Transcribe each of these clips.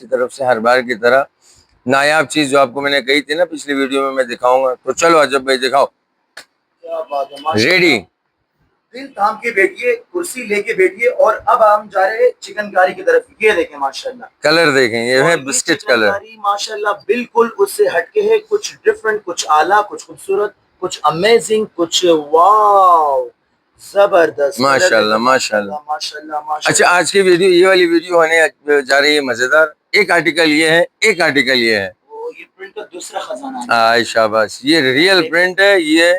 की तरफ से हर बार की तरह नायाब चीज जो आपको मैंने कही थी ना पिछली वीडियो में मैं दिखाऊंगा। तो चलो अजब भाई दिखाओ। क्या बात है माशाल्लाह। रेडी, दिल थाम के बैठिए, कुर्सी लेके बैठिए और अब हम जा रहे हैं चिकनकारी की तरफ। ये देखें माशाल्लाह, कलर देखें, ये और है ये बिस्किट कलर। चिकनकारी माशाल्लाह बिल्कुल उससे हटके है, कुछ डिफरेंट, कुछ आला, कुछ खूबसूरत, कुछ अमेजिंग, कुछ वाव, जबरदस्त। माशाल्लाह माशाल्लाह। माशाल्लाह अच्छा, माशाल्लाह। आज की वीडियो, ये वाली वीडियो होने जा रही है मजेदार। एक आर्टिकल ये है, एक आर्टिकल ये है। वो ये प्रिंट का दूसरा खजाना है। आय शाबाश, ये रियल प्रिंट है, ये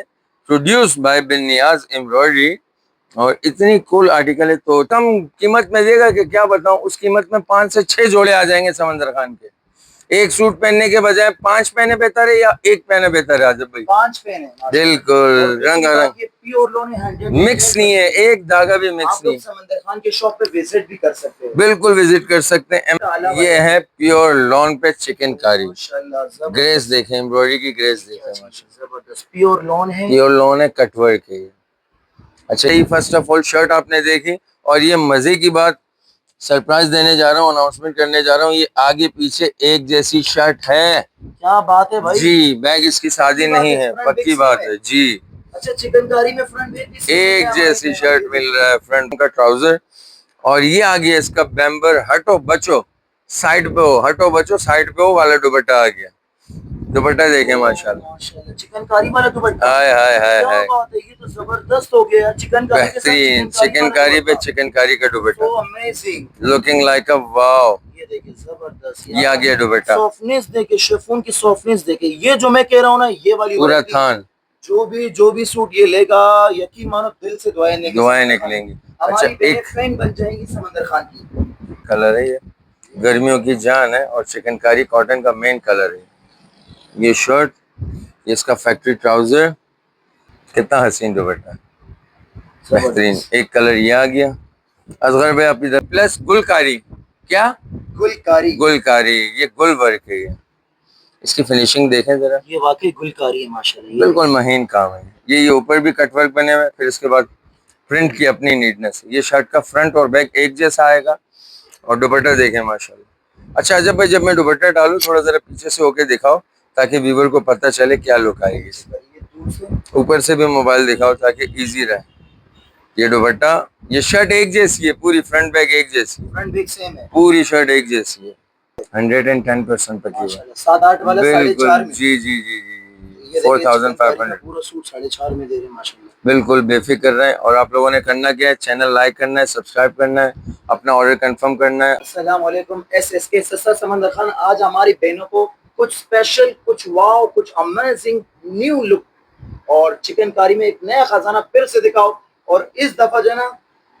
produce by Bin Niyaz embroidery. और इतनी कूल आर्टिकल है, तो कम कीमत में देगा कि क्या बताऊं। उस कीमत में 5 से 6 जोड़े आ जाएंगे समंदर खान के। एक सूट पहनने के बजाय 5 पहने बेहतर है या एक पहने बेहतर है आजब भाई? 5 पहने बिल्कुल, रंगारंग, प्योर लोन है, 100 मिक्स नहीं है, एक धागा भी मिक्स आप नहीं। लोग समंदर खान के शॉप पे विजिट भी कर सकते हो। बिल्कुल विजिट कर सकते हैं। ये है प्योर लॉन पे चिकनकारी। माशाल्लाह, ग्रेस देखें, एम्ब्रॉयडरी की ग्रेस देखें माशाल्लाह। जबरदस्त प्योर लोन है। प्योर लॉन है, कटवर्क है ये। अच्छा, ये फर्स्ट ऑफ ऑल शर्ट आपने देखी, और ये मजे की बात सरप्राइज देने जा रहा हूँ, अनाउंसमेंट करने जा रहा हूँ। ये आगे पीछे एक जैसी शर्ट है। क्या बात है भाई, जी, बैग इसकी शादी नहीं है, पक्की बात है जी। अच्छा चिकनकारी में फ्रंट बैग एक जैसी शर्ट मिल रहा है, फ्रंट का ट्राउजर, और ये आ गया इसका बैम्बर हटो बचो साइड पे हो, हटो बचो साइड पे हो वाला दुपट्टा आ गया। दुपट्टा देखें माशाल्लाह, चिकनकारी वाला दुपट्टा। हाय हाय हाय क्या हाय, बात है, ये तो जबरदस्त हो गया। चिकनकारी के साथ बेहतरीन चिकनकारी पे चिकनकारी का dupatta, amazing, looking like a wow. ये देखिए जबरदस्त। ये आ गया दुपट्टा, सॉफ्टनेस देखे, शिफॉन की सॉफ्टनेस देखे। ये जो मैं कह रहा हूँ ना, ये वाली पूरा थान। जो भी सूट ये लेगा, यकीन मानो दिल से दुआएं निकलेंगी। अच्छा, हमारी एक फैन बन जाएंगी समंदर खान की। कलर है ये, गर्मियों की जान है, और चिकनकारी कॉटन का मेन कलर है। ये शर्ट, ये इसका फैक्ट्री ट्राउजर, कितना हसीन दुपट्टा, बेहतरीन। एक कलर ये आ गया असगर भाई आप इधर, प्लस गुलकारी। क्या गुलकारी? गुलकारी, ये गुल वर्क है ये। इसकी फिनिशिंग देखें जरा, ये वाकई गुलकारी है माशाल्लाह। बिल्कुल महीन काम है। ये ऊपर भी कटवर्क बने हुए, फिर इसके बाद प्रिंट की अपनी नीटनेस। ये शर्ट का फ्रंट और बैक एक जैसा आएगा, और दुपट्टा देखें माशाल्लाह। अच्छा अजब भाई, जब मैं दुपट्टा डालूं थोड़ा जरा पीछे से होके दिखाओ, ताकि व्यूवर को पता चले क्या लुक आएगी इसमें। ऊपर से भी मोबाइल दिखाओ ताकि इजी रहे। ये दुपट्टा, ये शर्ट एक जैसी है पूरी, फ्रंट बैक एक जैसी है, फ्रंट बैक सेम है, पूरी शर्ट एक जैसी है। 110% तकरीबन, 7-8 वाला 4.5 में। जी जी जी जी, 4500 पूरा सूट 4.5 में दे रहे हैं माशाल्लाह। बिल्कुल बेफिक्र रहें। और आप लोगों ने करना क्या है, चैनल लाइक करना है, सब्सक्राइब करना है, अपना ऑर्डर कंफर्म करना है। अस्सलाम वालेकुम, SSK सस्ता समंदर खान आज हमारी बहनों को कुछ स्पेशल, कुछ वाव, कुछ अमेजिंग न्यू लुक और चिकनकारी में एक नया खजाना फिर से दिखाओ, और इस दफा जो है ना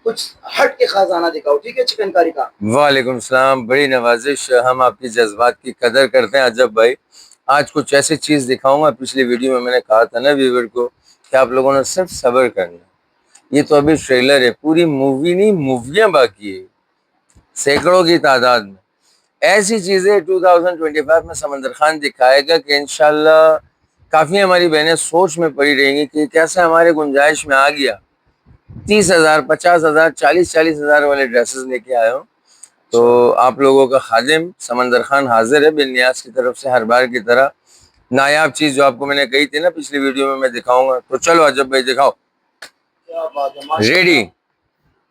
कुछ हट के खजाना दिखाओ, ठीक है चिकनकारी का। वालेकुम सलाम, बड़ी नवाजिश, हम आपकी जज्बात की कदर करते हैं अजब भाई। आज कुछ ऐसी चीज दिखाऊंगा, पिछली वीडियो में मैंने कहा था ना व्यूवर को कि आप लोगों ने सिर्फ सब्र करना। ये तो अभी ट्रेलर है, पूरी मूवी नहीं, मूवियां बाकी है सैकड़ों की तादाद में। ऐसी चीजें 2025 में समंदर खान दिखाएगा कि इंशाल्लाह काफी हमारी बहनें सोच में पड़ी रहेंगी कि कैसे हमारे गुंजाइश में आ गया 30,000, 50,000, 40,000 वाले ड्रेसेस लेके आए हो। तो आप लोगों का खादिम समंदर खान हाजिर है बिन नियाज की तरफ से हर बार की तरह। नायाब चीज जो आपको मैंने कही थी ना पिछली वीडियो में मैं दिखाऊंगा। तो चलो अजब भाई दिखाओ। क्या बात है, रेडी,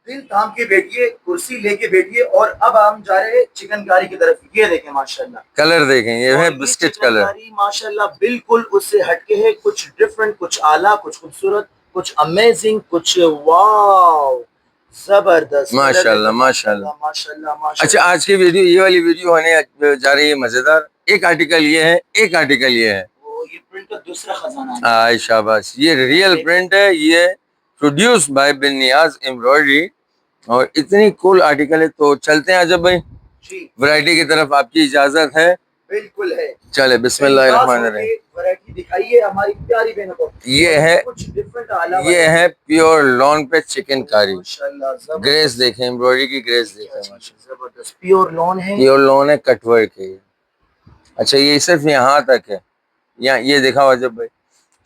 दिल थाम के बैठिए, कुर्सी लेके बैठिए और अब हम जा रहे हैं चिकनकारी की तरफ। ये देखें माशाल्लाह, कलर देखें, ये है और बिस्किट कलर। माशाल्लाह बिल्कुल उससे हटके है, कुछ डिफरेंट, कुछ आला, कुछ खूबसूरत, कुछ अमेजिंग, कुछ वाव, जबरदस्त। माशाल्लाह माशाल्लाह माशाल्लाह माशाल्लाह। अच्छा, आज की वीडियो, ये वाली वीडियो होने जा रही है मजेदार। एक आर्टिकल ये है, एक आर्टिकल ये है। वो ये प्रिंट का दूसरा खजाना है। आय शाबाश, ये रियल प्रिंट है, ये produce by Bin Niyaz embroidery. और इतनी कूल आर्टिकल है। तो चलते हैं अजब भाई वैरायटी की तरफ, आपकी इजाजत है? बिल्कुल है। चले बिस्मिल्लाहिर्रहमानिर्रहीम। वैरायटी दिखाइए हमारी प्यारी बहनों को। ये है, कुछ डिफरेंट आला, ये है प्योर लॉन पे चिकनकारी। माशाल्लाह, ग्रेस देखें, एम्ब्रॉयडरी की ग्रेस देखें माशाल्लाह, जबरदस्त प्योर लॉन है। प्योर लॉन है, कटवर्क है ये। अच्छा, ये सिर्फ यहाँ तक है, यहाँ ये दिखाओ अजब भाई,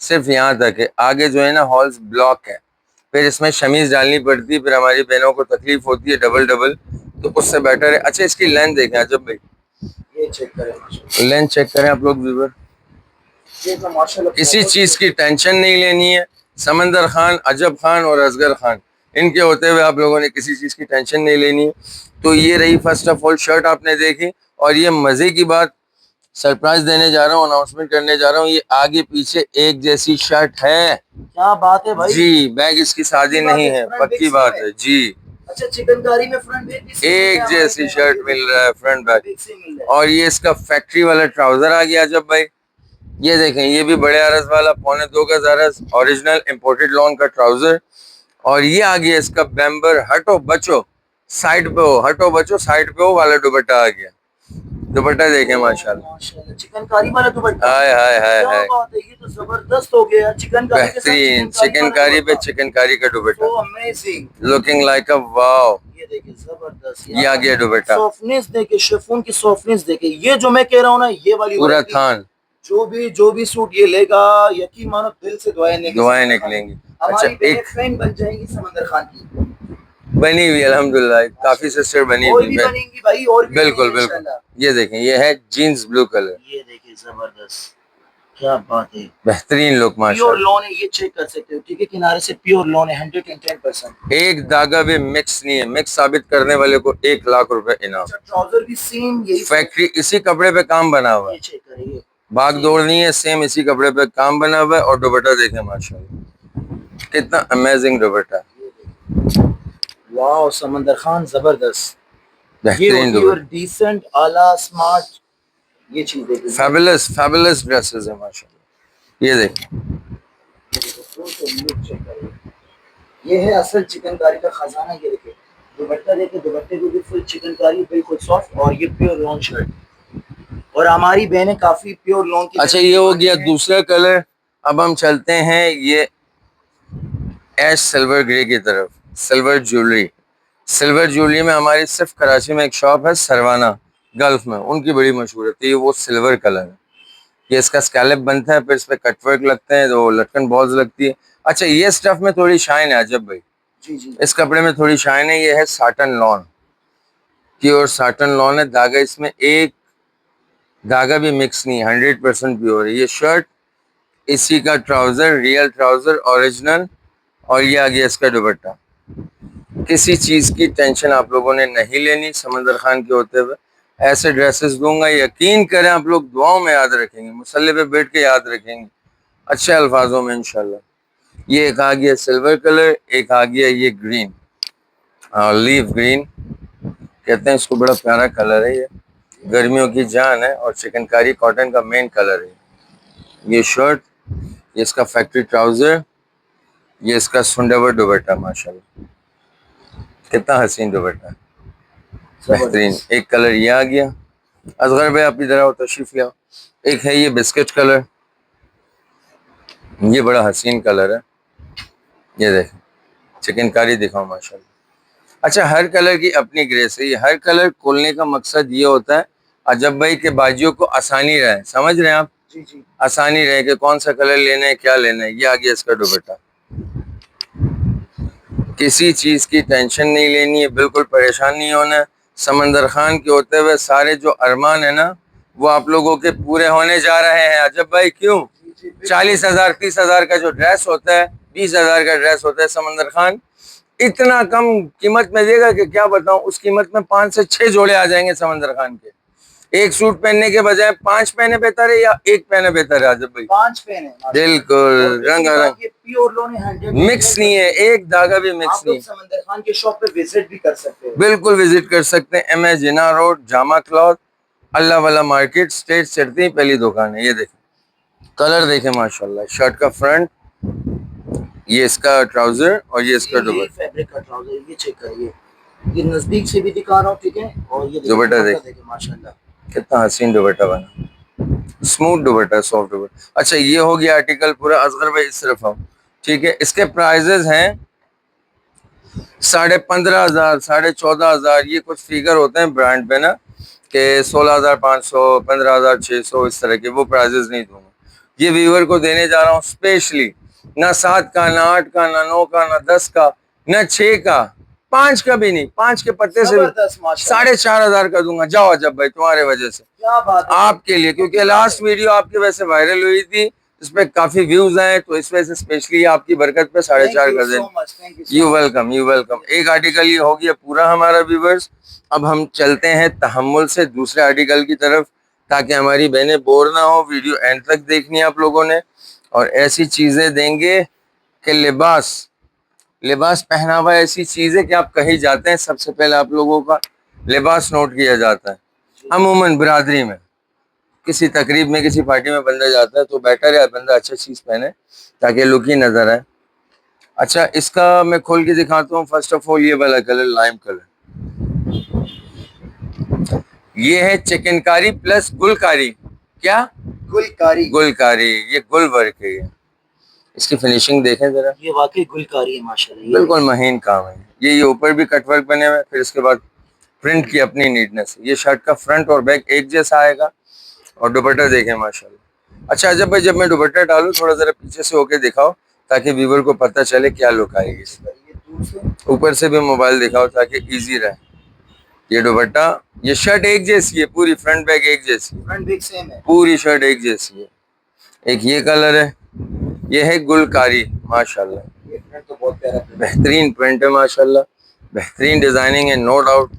सिर्फ यहाँ तक है। आगे जो है ना हॉल्स ब्लॉक है, फिर इसमें शमीज डालनी पड़ती है, फिर हमारी बहनों को तकलीफ होती है डबल डबल, तो उससे बेटर है। अच्छा, इसकी लेंथ देखें अजब भाई, ये चेक करें माशाल्लाह, लेंथ चेक करें आप लोग व्यूवर। ये तो माशाल्लाह किसी बहुत चीज की टेंशन नहीं लेनी है। समंदर खान, अजब खान और असगर खान, इनके होते हुए आप लोगों ने किसी चीज की टेंशन नहीं लेनी है। तो ये रही फर्स्ट ऑफ ऑल शर्ट आपने देखी। और ये मजे की बात, सरप्राइज देने जा रहा हूँ, अनाउंसमेंट करने जा रहा हूँ, ये आगे पीछे एक जैसी शर्ट है। क्या बात है भाई, जी, बैग इसकी पक्की शादी बात नहीं है, है, फ्रंट बैक पक्की सेम बात है। है जी। अच्छा चिकनकारी में फ्रंट बैक भी सेम मिल रहा एक है हमारे जैसी बहनों को, शर्ट ये मिल देखिए रहा है front front back. Back same मिल रहा है। और ये इसका फैक्ट्री वाला ट्राउजर आ गया जब भाई। ये देखें, ये भी बड़े अरज वाला, 1.25 गज अरज, ओरिजिनल इंपोर्टेड लॉन का ट्राउजर। और ये आ गया इसका बैम्बर, हटो बचो साइड पे हो, हटो बचो साइड पे हो वाला दुपट्टा आ गया। दुपट्टा देखें माशाल्लाह, माशाल्लाह चिकनकारी वाला दुपट्टा, हाय हाय हाय क्या हाय, बात है, ये तो जबरदस्त हो गया, चिकनकारी के साथ बेहतरीन चिकनकारी वाला चिकनकारी पे दुपट्टा, चिकनकारी का dupatta, so amazing. Looking like a wow. ये देखिए जबरदस्त ये आ यार, गया दुपट्टा, सॉफ्टनेस देखे, शिफॉन की सॉफ्टनेस देखे, ये जो मैं कह रहा हूँ ना, ये वाली पूरा वैरायटी, थान, जो भी सूट ये लेगा, यकीन मानो दिल से दुआएं लेंगे दुआएं समंदर खान निकलेंगी। की। अच्छा, हमारी बहनें एक फैन बन जाएंगी समंदर खान की, बनी हुई अल्हम्दुलिल्लाह, काफी सिस्टर बनी और हुई भी है। बनेंगी भाई, और भी बिल्कुल बनेंगी बिल्कुल। इंशाल्लाह। ये देखें, ये है जीन्स ब्लू कलर, ये देखिए जबरदस्त, क्या बात है, बेहतरीन लुक प्योर माशाल्लाह। लॉन है, ये चेक कर सकते हो, ठीक है, किनारे से प्योर लॉन है 110%। एक धागा भी मिक्स नहीं है, मिक्स साबित करने वाले को 1 लाख रुपए इनाम। अच्छा ट्राउजर भी सेम यही फैक्ट्री इसी कपड़े पे काम बना हुआ ये है, चेक करिए, भाग दौड़ नहीं है, सेम इसी कपड़े पे काम बना हुआ है। और दुपट्टा देखें माशाल्लाह, कितना अमेजिंग दुपट्टा है, वाह समंदर खान जबरदस्त, ये बेहतरीन होती है और दुपट्टा, डिसेंट आला स्मार्ट, ये चीज देखिए, फैबुलस फैबुलस ड्रेसेस है माशाल्लाह। ये देखें, चेक करिए, ये है असल चिकनकारी का खजाना, ये देखिए दुपट्टा देखिए, दुपट्टे को भी फुल चिकनकारी, बिल्कुल सॉफ्ट, और ये प्योर लॉन शर्ट, और हमारी बहनें काफी प्योर लॉन की अच्छा ये हो गया दूसरा कलर। अब हम चलते हैं ये एश सिल्वर ग्रे की तरफ। सिल्वर ज्वेलरी, सिल्वर ज्वेलरी में हमारी सिर्फ कराची में एक शॉप है, सरवाना गल्फ में, उनकी बड़ी मशहूर है। तो ये वो सिल्वर कलर है, ये इसका स्कैलप बनता है, फिर इस पे कटवर्क लगते हैं, तो लटकन बॉल्स लगती है। अच्छा ये स्टफ में थोड़ी शाइन है अजब भाई, जी जी, इस कपड़े में थोड़ी शाइन है। ये है साटन लॉन की, और साटन लॉन है, धागा इसमें एक धागा भी मिक्स नहीं, 100% प्योर है। ये शर्ट, इसी का ट्राउजर, रियल ट्राउजर ओरिजिनल, और ये आ गया इसका दुपट्टा। किसी चीज की टेंशन आप लोगों ने नहीं लेनी समंदर खान के होते हुए। ऐसे ड्रेसेस दूंगा, यकीन करें आप लोग दुआओं में याद रखेंगे, मुसल्ले पे बैठ के याद रखेंगे अच्छे अल्फाजों में इंशाल्लाह। ये एक आ गया सिल्वर कलर, एक आ गया ये ग्रीन, लीफ ग्रीन कहते हैं इसको, बड़ा प्यारा कलर है ये, गर्मियों की जान है, और चिकनकारी कॉटन का मेन कलर है। ये शर्ट, ये इसका फैक्ट्री ट्राउजर, ये इसका सुंडावर दुपट्टा माशाल्लाह, कितना हसीन दुपट्टा, बेहतरीन। एक कलर ये आ गया। असगर भाई आप इधर आओ, तशरीफ ले आओ। एक है ये बिस्किट कलर, ये बड़ा हसीन कलर है, ये देखें, चिकनकारी दिखाओ माशाल्लाह। अच्छा हर कलर की अपनी ग्रेस है, ये हर कलर खोलने का मकसद ये होता है अजब भाई के बाजियों को आसानी रहे, समझ रहे हैं आप, जी जी, आसानी रहे कि कौन सा कलर लेना है, क्या लेना है। ये आ गया इसका दुपट्टा, किसी चीज की टेंशन नहीं लेनी है, बिल्कुल परेशान नहीं होना है। समंदर खान के होते हुए सारे जो अरमान है ना, वो आप लोगों के पूरे होने जा रहे हैं अजब भाई। क्यों? 40,000 30,000 का जो ड्रेस होता है, 20,000 का ड्रेस होता है, समंदर खान इतना कम कीमत में देगा कि क्या बताऊं। उस कीमत में 5 से 6 जोड़े आ जाएंगे समंदर खान के। एक सूट पहनने के बजाय 5 पहने बेहतर है, या एक पहने बेहतर है आजब भाई? 5 पेन है बिल्कुल, रंगारंग, प्योर लोन है, 100 मिक्स नहीं है, एक धागा भी मिक्स आप नहीं लोग समंदर खान के शॉप पे विजिट भी कर सकते हो, बिल्कुल विजिट कर सकते हैं। MS जिना रोड, जामा क्लॉथ, अल्लाह वाला मार्केट, स्टेट चढ़ती ही पहली दुकान है। ये देखें कलर, देखें माशाल्लाह, शर्ट का फ्रंट, ये इसका ट्राउजर, और ये इसका दुपट्टा। फैब्रिक का ट्राउजर, ये चेक करिए, ये नजदीक से भी दिखा रहा हूँ, ठीक है, और ये दुपट्टा देखिए माशाल्लाह, कितना हसीन दुपट्टा बना, स्मूथ दुपट्टा, सॉफ्ट दुपट्टा। अच्छा ये हो गया आर्टिकल पूरा। असगर भाई इस तरफ आओ, ठीक है। इसके प्राइजेस हैं 15,500, 14,500, ये कुछ फिगर होते हैं ब्रांड पे ना, कि 16,500, 15,600, इस तरह के, वो प्राइजेस नहीं दूंगा। ये व्यूअर को देने जा रहा हूँ स्पेशली, ना 7 का, ना 8 का, ना 9 का, ना 10 का, ना 6 का, 5 का भी नहीं, 5 के पत्ते से जबरदस्त माशाल्लाह। 4,500 का दूंगा। जाओ अजब भाई, तुम्हारे वजह से, क्या बात है। आपके लिए, क्योंकि लास्ट वीडियो आपकी वजह से वायरल हुई थी, इस पे काफी व्यूज आए, तो इस वजह से स्पेशली आपकी बरकत पे 4.5 कर दें। You welcome, you welcome. एक आर्टिकल ये हो गया पूरा हमारा व्यूवर्स। अब हम चलते हैं तहम्मुल से दूसरे आर्टिकल की तरफ, ताकि हमारी बहनें बोर ना हो। वीडियो एंड तक देखनी है आप लोगों ने, और ऐसी चीजें देंगे कि लिबास लिबास पहनावा ऐसी चीज है कि आप कहीं जाते हैं सबसे पहले आप लोगों का लिबास नोट किया जाता है। अमूमन बिरादरी में किसी तकरीब में, किसी पार्टी में बंदा जाता है तो बेटर है बंदा अच्छा चीज पहने ताकि लुक ही नजर आए। अच्छा, इसका मैं खोल के दिखाता हूँ। फर्स्ट ऑफ ऑल ये वाला कलर लाइम कलर, ये है चिकनकारी प्लस गुलकारी। क्या? गुलकारी। गुलकारी, ये गुल वर्क है। ये इसकी फिनिशिंग देखें जरा, ये वाकई गुलकारी है माशाल्लाह। बिल्कुल महीन काम है। ये ऊपर भी कटवर्क बने हुए, फिर इसके बाद प्रिंट की अपनी नीटनेस। ये शर्ट का फ्रंट और बैक एक जैसा आएगा, और दुपट्टा देखें माशाल्लाह। अच्छा अजब भाई, जब मैं दुपट्टा डालूं थोड़ा जरा पीछे से होके दिखाओ ताकि व्यूवर को पता चले क्या लुक आएगी इसमें। ऊपर से भी मोबाइल दिखाओ ताकि इजी रहे। ये दुपट्टा, ये शर्ट एक जैसी है पूरी, फ्रंट बैक एक जैसी है, फ्रंट बैक सेम है, पूरी शर्ट एक जैसी है। एक ये कलर है, ये है गुलकारी माशाल्लाह। ये प्रिंट तो बहुत प्यारा है, बेहतरीन प्रिंट है माशाल्लाह, बेहतरीन डिजाइनिंग है, नो डाउट।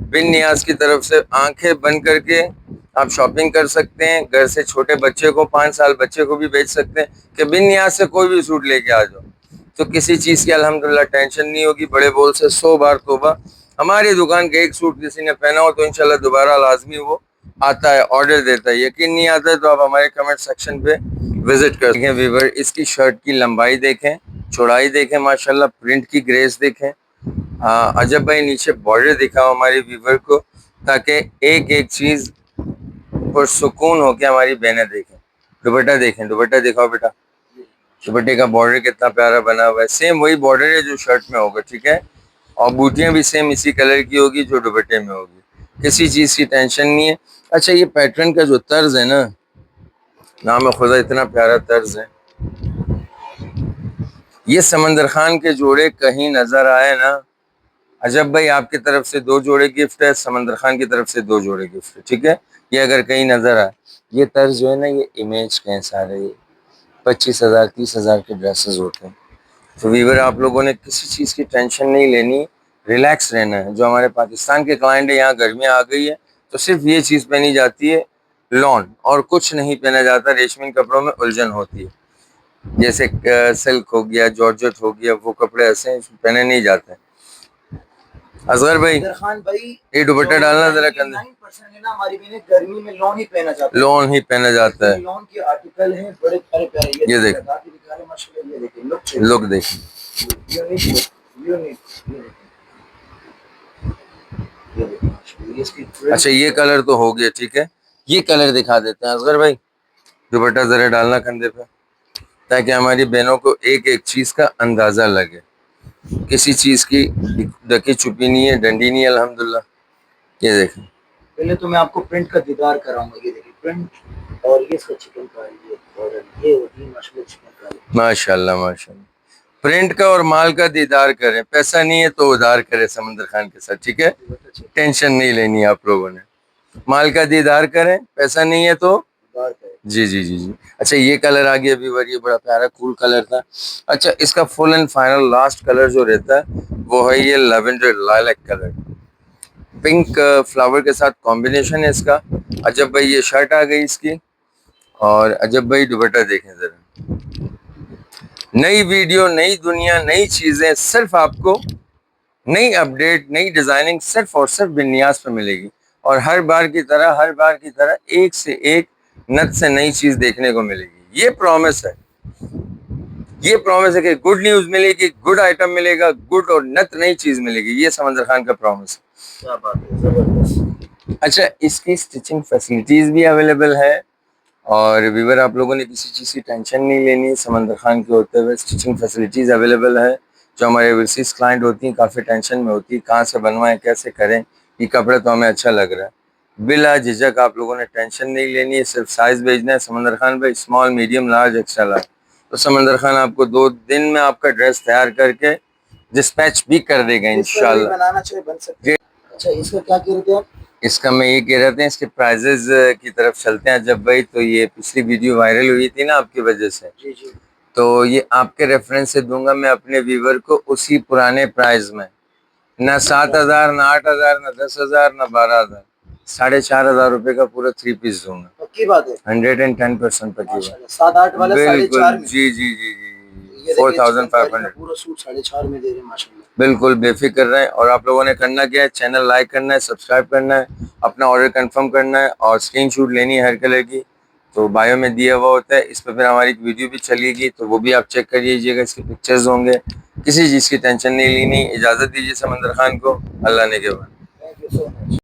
बिन नियाज की तरफ से आंखें बंद करके आप शॉपिंग कर सकते हैं। घर से छोटे बच्चे को, 5 साल बच्चे को भी बेच सकते हैं कि बिन नियाज से कोई भी सूट लेके आ जाओ, तो किसी चीज़ की अल्हम्दुलिल्लाह टेंशन नहीं होगी। बड़े बोल से 100 बार तोबा। हमारी दुकान का एक सूट किसी ने पहना हो तो इंशाल्लाह दोबारा लाजमी वो आता है, ऑर्डर देता है। यकीन नहीं आता है तो आप हमारे कमेंट सेक्शन पे विजिट कर देखें व्यूवर। इसकी शर्ट की लंबाई देखें, चौड़ाई देखें माशाल्लाह, प्रिंट की ग्रेस देखें। हाँ अजब भाई, नीचे बॉर्डर दिखाओ हमारे व्यूवर को ताकि एक एक चीज पर सुकून हो के हमारी बहनें देखें। दुपट्टा देखें, दुपट्टा दिखाओ बेटा। दुपट्टे का बॉर्डर कितना प्यारा बना हुआ है, सेम वही बॉर्डर है जो शर्ट में होगा, ठीक है। और बूटियां भी सेम इसी कलर की होगी जो दुपट्टे में होगी, किसी चीज की टेंशन नहीं है। अच्छा, ये पैटर्न का जो तर्ज है ना, नाम खुदा इतना प्यारा तर्ज है। ये समंदर खान के जोड़े कहीं नजर आए ना, अजब भाई आपकी तरफ से 2 जोड़े गिफ्ट है, समंदर खान की तरफ से 2 जोड़े गिफ्ट है, ठीक है। ये अगर कहीं नजर आए, ये तर्ज जो है ना, ये इमेज के हैं सारे, 25,000 30,000 के ड्रेसेस होते हैं। तो वीवर आप लोगों ने किसी चीज़ की टेंशन नहीं लेनी, रिलैक्स रहना है। जो हमारे पाकिस्तान के क्लाइंट है, यहाँ गर्मियाँ आ गई है तो सिर्फ ये चीज़ पहनी जाती है, लॉन, और कुछ नहीं पहना जाता। रेशमी कपड़ों में उलझन होती है, जैसे सिल्क हो गया, जॉर्जेट हो गया, वो कपड़े ऐसे पहने नहीं जाते। असगर भाई, खान भाई, ये दुपट्टा डालना जरा कंधे। 99% है ना हमारी बहनें गर्मी में लॉन ही पहना जाता है, लॉन ही पहना जाता है। लॉन के आर्टिकल हैं बड़े प्यारे प्यारे। ये देखिए, माशाल्लाह, ये देखिए लुक देखिए, अच्छा ये कलर तो हो गया, ठीक है। ये कलर दिखा देते हैं असगर भाई, दुपट्टा जरा डालना कंधे पे ताकि हमारी बहनों को एक एक चीज का अंदाजा लगे। किसी चीज की डकी छुपी नहीं है, डंडी नहीं है अल्हम्दुलिल्लाह। ये देखें, पहले तो मैं आपको प्रिंट का दीदार कराऊंगा। ये देखिए प्रिंट, और ये इसका चिकनकारी, ये होती है माशाल्लाह चिकनकारी। माशाल्लाह माशाल्लाह। प्रिंट का और माल का दीदार करें, पैसा नहीं है तो उधार करें समंदर खान के साथ, ठीक है। टेंशन नहीं लेनी आप लोगों ने, माल का दीदार करें, पैसा नहीं है तो जी जी जी जी। अच्छा ये कलर आ गया व्यूअर, ये बड़ा प्यारा कूल कलर था। अच्छा, इसका full and final last colour जो रहता है वो है ये lavender lilac colour, pink flower के साथ कॉम्बिनेशन है इसका। अजब भाई ये शर्ट आ गई इसकी, और अजब भाई दुपट्टा देखें जरा। नई वीडियो, नई दुनिया, नई चीजें, सिर्फ आपको नई अपडेट, नई डिजाइनिंग सिर्फ और सिर्फ बिन्यास पे मिलेगी। और हर बार की तरह, हर बार की तरह एक से एक नत से नई चीज देखने को मिलेगी। ये प्रॉमिस है, ये प्रॉमिस है कि गुड न्यूज मिलेगी, गुड आइटम मिलेगा, गुड और नत नई चीज मिलेगी। ये समंदर खान का प्रॉमिस है। क्या बात है, जबरदस्त। अच्छा, इसकी स्टिचिंग फैसिलिटीज भी अवेलेबल है, और व्यूअर आप लोगों ने किसी चीज़ की टेंशन नहीं लेनी। समंदर खान के होते हुए स्टिचिंग फैसिलिटीज़ अवेलेबल है। जो हमारे ओवरसीज़ क्लाइंट होती हैं काफ़ी टेंशन में होती है, कहाँ से बनवाएं, कैसे करें, ये कपड़ा तो हमें अच्छा लग रहा है। बिला झिझक आप लोगों ने टेंशन नहीं लेनी है, सिर्फ साइज़ भेजना है समंदर खान भाई, small, medium, large, extra large. तो समंदर खान आपको 2 दिन में आपका ड्रेस तैयार करके डिस्पैच भी कर देगा इस पर भी इंशाल्लाह। बनाना चाहिए, बन सकते हैं। अच्छा, इसका क्या कह रहे थे आप? इसका मैं ये कह रहा था, इसके प्राइजेज की तरफ चलते हैं जब भाई। तो ये पिछली वीडियो वायरल हुई थी ना आपकी वजह से, जी जी। तो ये आपके रेफरेंस से दूंगा मैं अपने व्यूवर को उसी पुराने प्राइस में, ना 7,000, ना 8,000, ना 10,000, ना 12,000, 4,500 का पूरा 3 पीस दूंगा। पक्की बात है। 110% पक्की बात। माशाल्लाह, 7-8 वाला बिल्कुल 4.5 में। जी जी जी जी ये जी, देखिए चिकनकारी में 4,500। पूरा सूट 4.5 में दे रहे हैं माशाल्लाह। बिल्कुल बेफिक्र रहें। और आप लोगों ने करना क्या है, चैनल लाइक करना है, सब्सक्राइब करना है, अपना ऑर्डर कंफर्म करना है और स्क्रीनशॉट लेनी है हर कलर की। तो बायो में दिया हुआ होता है, इस पर फिर हमारी एक वीडियो भी चलेगी, तो वो भी आप चेक कर लीजिएगा, इसके पिक्चर्स होंगे। किसी चीज़ की टेंशन नहीं लेनी। इजाज़त दीजिए समंदर खान को, अल्लाह ने के बाद। Thank you so much.